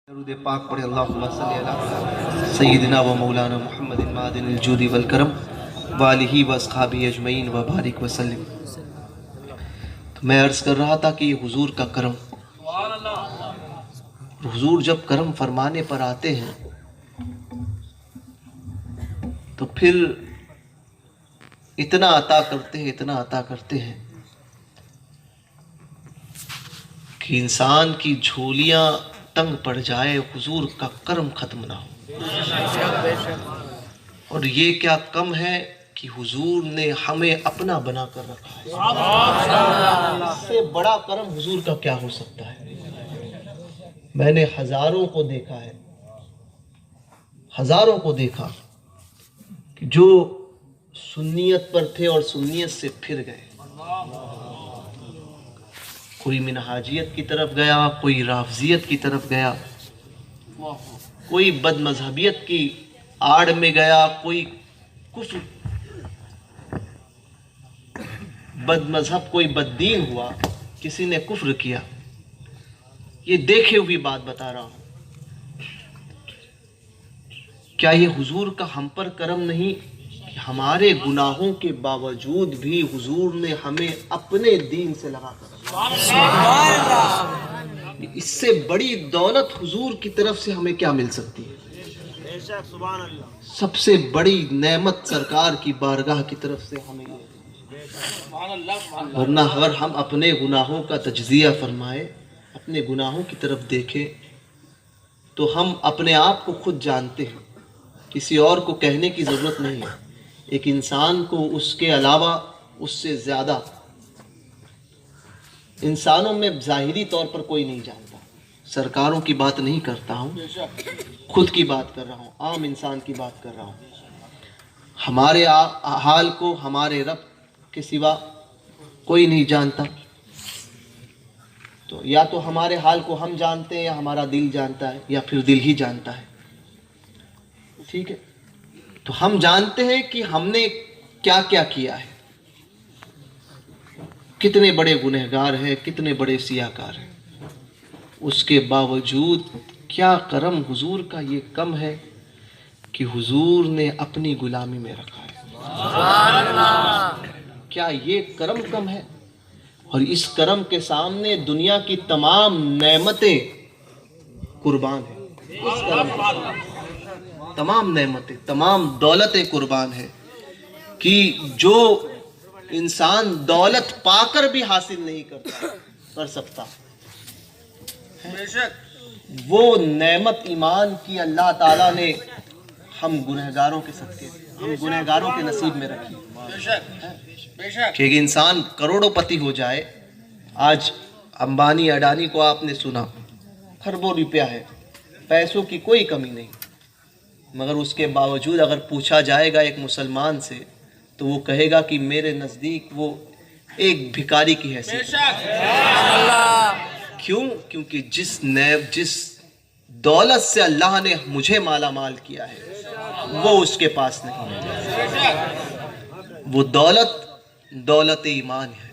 درود پاک پڑھے اللہم صلی علی سیدنا و مولانا محمد معدن الجود والکرم والہ و اصحابہ اجمعین و بارک وسلم۔ تو میں عرض کر رہا تھا کہ یہ حضور کا کرم، حضور جب کرم فرمانے پر آتے ہیں تو پھر اتنا عطا کرتے ہیں کہ انسان کی جھولیاں تنگ پڑ جائے، حضور کا کرم ختم نہ ہو۔ اور یہ کیا کم ہے کہ حضور نے ہمیں اپنا بنا کر رکھا ہے۔ اس سے بڑا کرم حضور کا کیا ہو سکتا ہے؟ میں نے ہزاروں کو دیکھا کہ جو سنیت پر تھے اور سنیت سے پھر گئے، کوئی منہاجیت کی طرف گیا، کوئی رافضیت کی طرف گیا، کوئی بد مذہبیت کی آڑ میں گیا، کوئی کفر بد مذہب، کوئی بد دین ہوا، کسی نے کفر کیا۔ یہ دیکھے ہوئی بات بتا رہا ہوں۔ کیا یہ حضور کا ہم پر کرم نہیں کہ ہمارے گناہوں کے باوجود بھی حضور نے ہمیں اپنے دین سے لگا کر رکھا؟ اس سے بڑی دولت حضور کی طرف سے ہمیں کیا مل سکتی ہے؟ سب سے بڑی نعمت سرکار کی بارگاہ کی طرف سے ہمیں یہ، ورنہ اگر ہم اپنے گناہوں کا تجزیہ فرمائے، اپنے گناہوں کی طرف دیکھیں تو ہم اپنے آپ کو خود جانتے ہیں، کسی اور کو کہنے کی ضرورت نہیں ہے۔ ایک انسان کو اس کے علاوہ، اس سے زیادہ انسانوں میں ظاہری طور پر کوئی نہیں جانتا۔ سرکاروں کی بات نہیں کرتا ہوں، خود کی بات کر رہا ہوں، عام انسان کی بات کر رہا ہوں۔ ہمارے حال کو ہمارے رب کے سوا کوئی نہیں جانتا۔ تو یا تو ہمارے حال کو ہم جانتے ہیں، یا ہمارا دل جانتا ہے، یا پھر دل ہی جانتا ہے۔ ٹھیک ہے، تو ہم جانتے ہیں کہ ہم نے کیا کیا کیا ہے، کتنے بڑے گنہگار ہیں، کتنے بڑے سیاہکار ہیں۔ اس کے باوجود کیا کرم حضور کا یہ کم ہے کہ حضور نے اپنی غلامی میں رکھا ہے۔ کیا یہ کرم کم ہے؟ اور اس کرم کے سامنے دنیا کی تمام نعمتیں قربان ہیں۔ اس کرم کے سامنے تمام نعمتیں، تمام دولتیں قربان ہیں کہ جو انسان دولت پا کر بھی حاصل نہیں کر سکتا، وہ نعمت ایمان کی اللہ تعالیٰ نے ہم گنہگاروں کے صدقے، ہم گنہگاروں کے نصیب میں رکھی کہ ایک انسان کروڑوں پتی ہو جائے۔ آج امبانی اڈانی کو آپ نے سنا، خربوں روپیہ ہے، پیسوں کی کوئی کمی نہیں، مگر اس کے باوجود اگر پوچھا جائے گا ایک مسلمان سے تو وہ کہے گا کہ میرے نزدیک وہ ایک بھکاری کی حیثیت ہے۔ کیوں؟ کیونکہ جس دولت سے اللہ نے مجھے مالا مال کیا ہے وہ اس کے پاس نہیں ہے۔ وہ دولت ایمان ہے،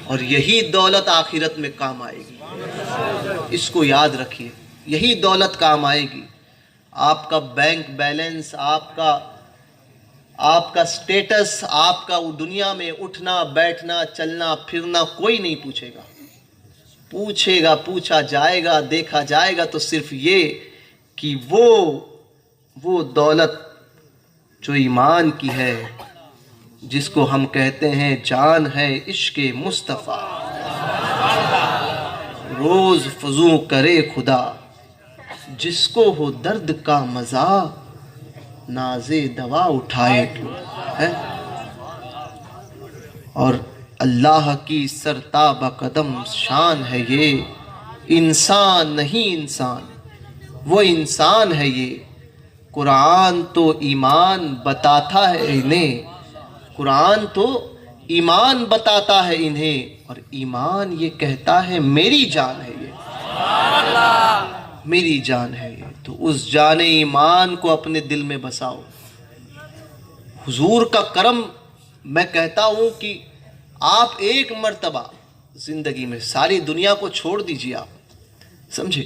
اور یہی دولت آخرت میں کام آئے گی۔ اس کو یاد رکھیے، یہی دولت کام آئے گی۔ آپ کا بینک بیلنس، آپ کا سٹیٹس، آپ کا دنیا میں اٹھنا بیٹھنا چلنا پھرنا کوئی نہیں پوچھے گا، پوچھا جائے گا، دیکھا جائے گا تو صرف یہ کہ وہ دولت جو ایمان کی ہے، جس کو ہم کہتے ہیں جان ہے عشق مصطفیٰ، روز فزوں کرے خدا، جس کو ہو درد کا مزہ، نازِ دوا اٹھائے ہے۔ اور اللہ کی سرتابہ قدم شان ہے یہ، انسان نہیں انسان، وہ انسان ہے یہ۔ قرآن تو ایمان بتاتا ہے انہیں، قرآن تو ایمان بتاتا ہے انہیں، اور ایمان یہ کہتا ہے میری جان ہے یہ، میری جان ہے یہ۔ تو اس جان ایمان کو اپنے دل میں بساؤ۔ حضور کا کرم، میں کہتا ہوں کہ آپ ایک مرتبہ زندگی میں، ساری دنیا کو چھوڑ دیجیے آپ، سمجھے،